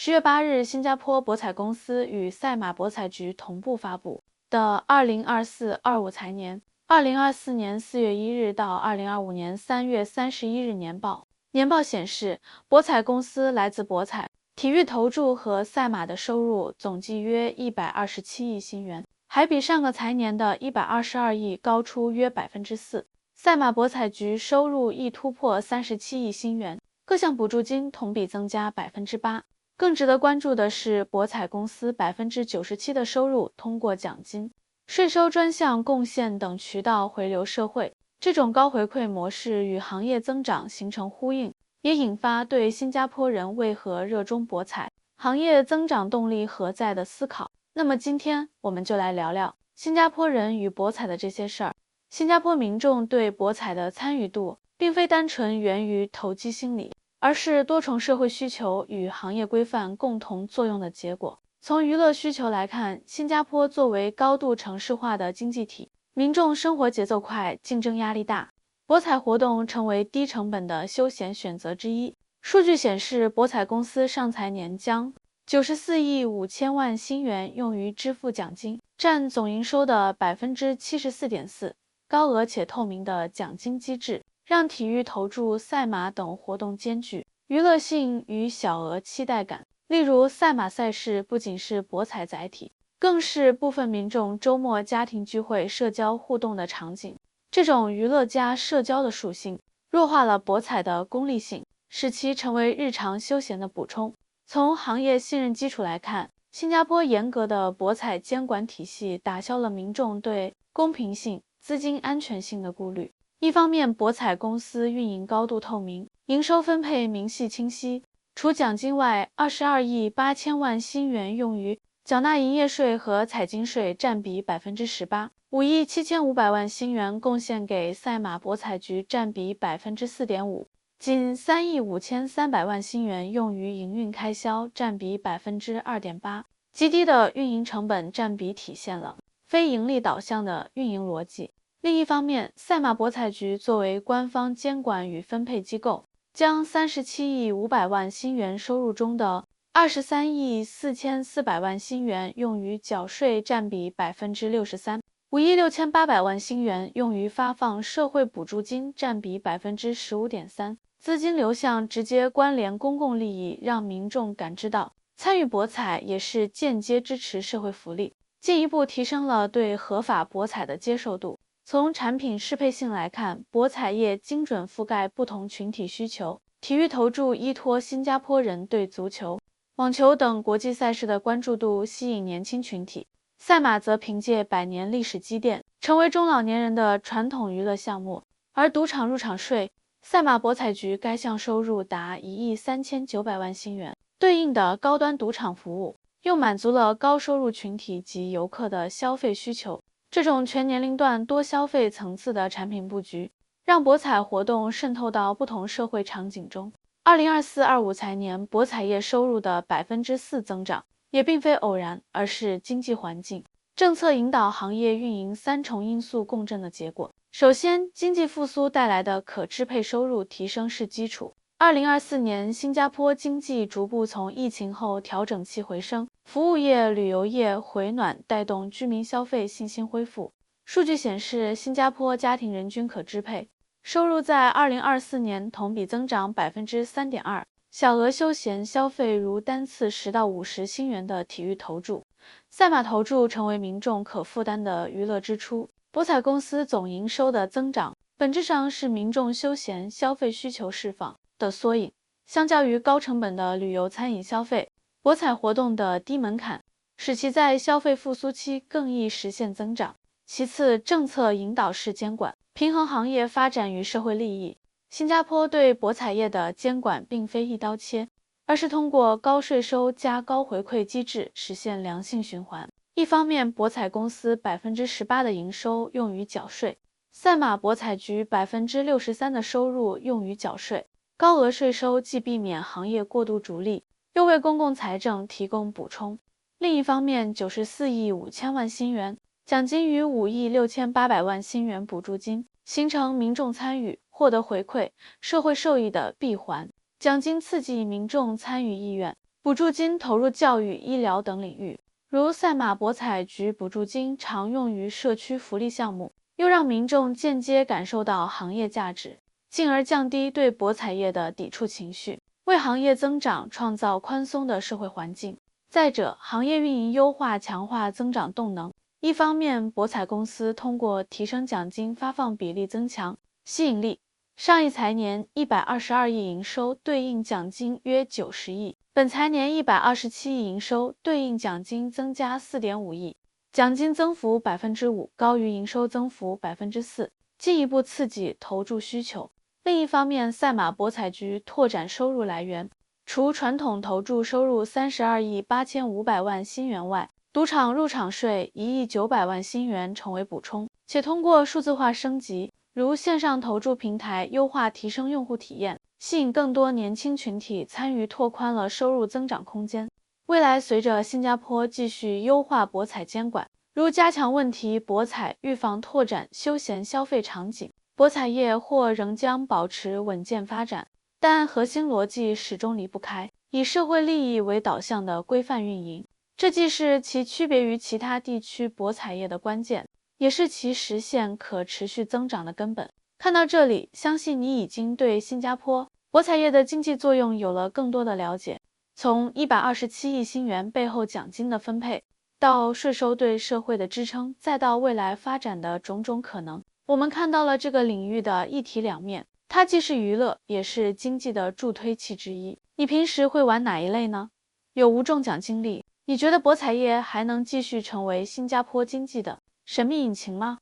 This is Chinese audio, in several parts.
10月8日，新加坡博彩公司与赛马博彩局同步发布的2024-25财年、2024年4月1日到2025年3月31日年报。年报显示，博彩公司来自博彩、体育投注和赛马的收入总计约127亿新元，还比上个财年的122亿高出约4%。赛马博彩局收入亦突破37亿新元，各项补助金同比增加8%。更值得关注的是，博彩公司97%的收入通过奖金、税收专项贡献等渠道回流社会。这种高回馈模式与行业增长形成呼应，也引发对新加坡人为何热衷博彩、行业增长动力何在的思考。那么今天我们就来聊聊新加坡人与博彩的这些事儿。新加坡民众对博彩的参与度，并非单纯源于投机心理，而是多重社会需求与行业规范共同作用的结果。从娱乐需求来看，新加坡作为高度城市化的经济体，民众生活节奏快，竞争压力大，博彩活动成为低成本的休闲选择之一。数据显示，博彩公司上财年将94亿5千万新元用于支付奖金，占总营收的74.4%。高额且透明的奖金机制，让体育投注、赛马等活动兼具娱乐性与小额期待感。例如，赛马赛事不仅是博彩载体，更是部分民众周末家庭聚会、社交互动的场景。这种娱乐加社交的属性，弱化了博彩的功利性，使其成为日常休闲的补充。从行业信任基础来看，新加坡严格的博彩监管体系打消了民众对公平性、资金安全性的顾虑。一方面，博彩公司运营高度透明，营收分配明细清晰。除奖金外，22亿8千万新元用于缴纳营业税和彩金税，占比18%；5亿7500万新元贡献给赛马博彩局，占比4.5%；仅3亿5300万新元用于营运开销，占比2.8%。极低的运营成本占比体现了非盈利导向的运营逻辑。另一方面，赛马博彩局作为官方监管与分配机构，将37亿500万新元收入中的23亿4400万新元用于缴税，占比63%；5亿6800万新元用于发放社会补助金，占比15.3%。资金流向直接关联公共利益，让民众感知到参与博彩也是间接支持社会福利，进一步提升了对合法博彩的接受度。从产品适配性来看，博彩业精准覆盖不同群体需求。体育投注依托新加坡人对足球、网球等国际赛事的关注度，吸引年轻群体；赛马则凭借100年历史积淀，成为中老年人的传统娱乐项目。而赌场入场税，赛马博彩局该项收入达1亿3900万新元，对应的高端赌场服务，又满足了高收入群体及游客的消费需求。这种全年龄段多消费层次的产品布局，让博彩活动渗透到不同社会场景中。2024-25财年博彩业收入的4%增长，也并非偶然，而是经济环境、政策引导行业运营三重因素共振的结果。首先，经济复苏带来的可支配收入提升是基础。2024年，新加坡经济逐步从疫情后调整期回升，服务业、旅游业回暖，带动居民消费信心恢复。数据显示，新加坡家庭人均可支配收入在2024年同比增长3.2%。小额休闲消费如单次10到50新元的体育投注、赛马投注成为民众可负担的娱乐支出。博彩公司总营收的增长，本质上是民众休闲消费需求释放的缩影。相较于高成本的旅游餐饮消费，博彩活动的低门槛，使其在消费复苏期更易实现增长。其次，政策引导式监管，平衡行业发展与社会利益。新加坡对博彩业的监管并非一刀切，而是通过高税收加高回馈机制实现良性循环。一方面，博彩公司18%的营收用于缴税，赛马博彩局63%的收入用于缴税。高额税收既避免行业过度逐利，又为公共财政提供补充。另一方面，94亿5千万新元奖金与5亿6800万新元补助金，形成民众参与、获得回馈、社会受益的闭环。奖金刺激民众参与意愿，补助金投入教育、医疗等领域，如赛马博彩局补助金常用于社区福利项目，又让民众间接感受到行业价值，进而降低对博彩业的抵触情绪，为行业增长创造宽松的社会环境。再者，行业运营优化强化增长动能。一方面，博彩公司通过提升奖金发放比例增强吸引力。上一财年122亿营收，对应奖金约90亿；本财年127亿营收，对应奖金增加4.5亿，奖金增幅5%，高于营收增幅4%，进一步刺激投注需求。另一方面，赛马博彩局拓展收入来源，除传统投注收入32亿8500万新元外，赌场入场税1亿900万新元成为补充，且通过数字化升级，如线上投注平台优化提升用户体验，吸引更多年轻群体参与，拓宽了收入增长空间。未来随着新加坡继续优化博彩监管，如加强问题博彩预防，拓展休闲消费场景，博彩业或仍将保持稳健发展，但核心逻辑始终离不开以社会利益为导向的规范运营。这既是其区别于其他地区博彩业的关键，也是其实现可持续增长的根本。看到这里，相信你已经对新加坡博彩业的经济作用有了更多的了解。从127亿新元背后奖金的分配，到税收对社会的支撑，再到未来发展的种种可能，我们看到了这个领域的一体两面。它既是娱乐，也是经济的助推器之一。你平时会玩哪一类呢？有无中奖经历？你觉得博彩业还能继续成为新加坡经济的神秘引擎吗？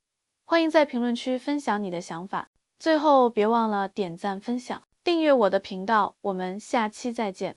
欢迎在评论区分享你的想法。最后，别忘了点赞、分享、订阅我的频道。我们下期再见。